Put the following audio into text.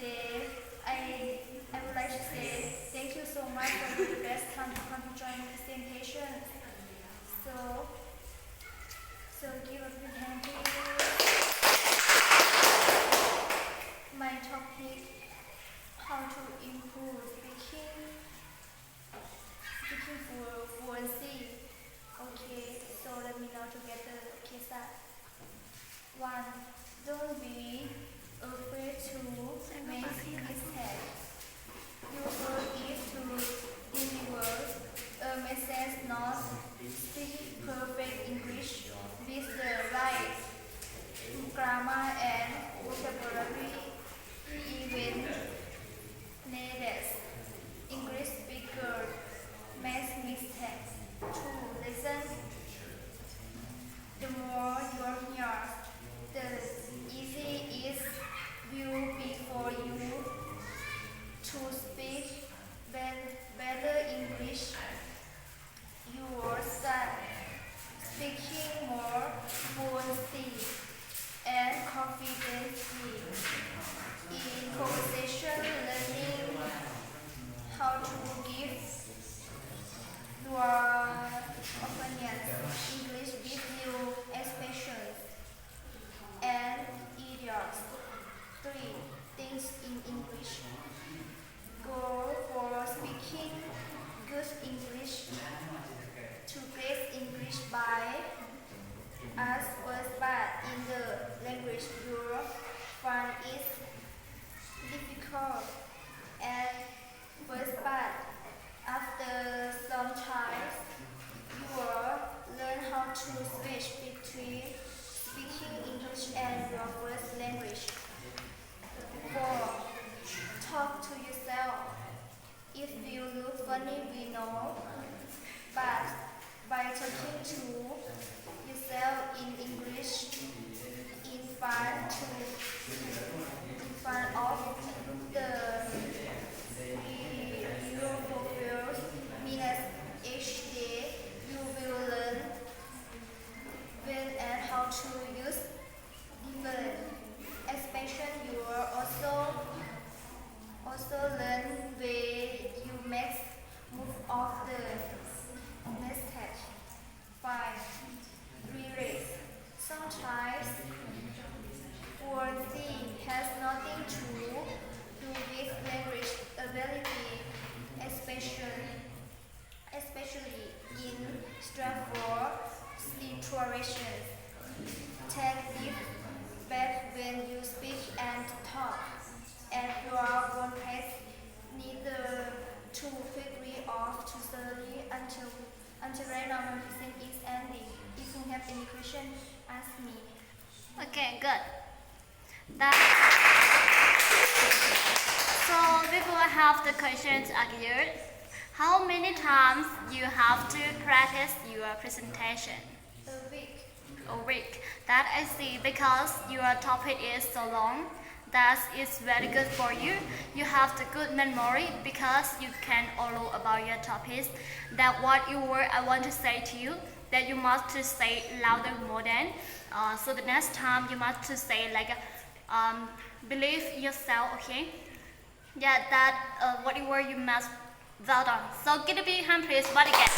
today, I would like to say thank you so much for the best time to come to join the presentation. So, so give a big hand please. My topic, how to improve speaking fluency. Okay, so let me know together. Okay, start. 1. Don't be afraid to make mistakes. You will need to deliver a message, not speak perfect English with the right grammar and vocabulary. Even native English speaker makes mistakes. 2. Listen. The more you hear, the easier it will be for you to speak better English. You will start speaking more fluently and confidently in conversation. Learning how to give your opinions English with new expressions and idioms. 3. Things in English. Go for speaking good English. To great English by as first but in the language you find it difficult and first but after some time you will learn how to switch between speaking English and your first language. 4. Talk to yourself. If you look funny, we know, but by talking to yourself in English in front of the real fulfills minutes each day, you will learn when and how to use different expression. You will also learn where you make move of the message. 5. Lyrics. Sometimes fluency has nothing to do with language ability, especially in straightforward situations. Take deep breath when you speak and talk, and your own pace, neither too quickly or too slowly until right now my present is ending. If you have any question, ask me. Okay, good. That, so we will have the questions again. How many times you have to practice your presentation? A week. A week. That I see because your topic is so long. That is very good for you. You have the good memory because you can follow about your topics. That what you were I want to say to you that you must to say louder more than. So the next time you must to say like believe yourself. Okay. Yeah. That what you were you must well done. So get a big hand please. But again.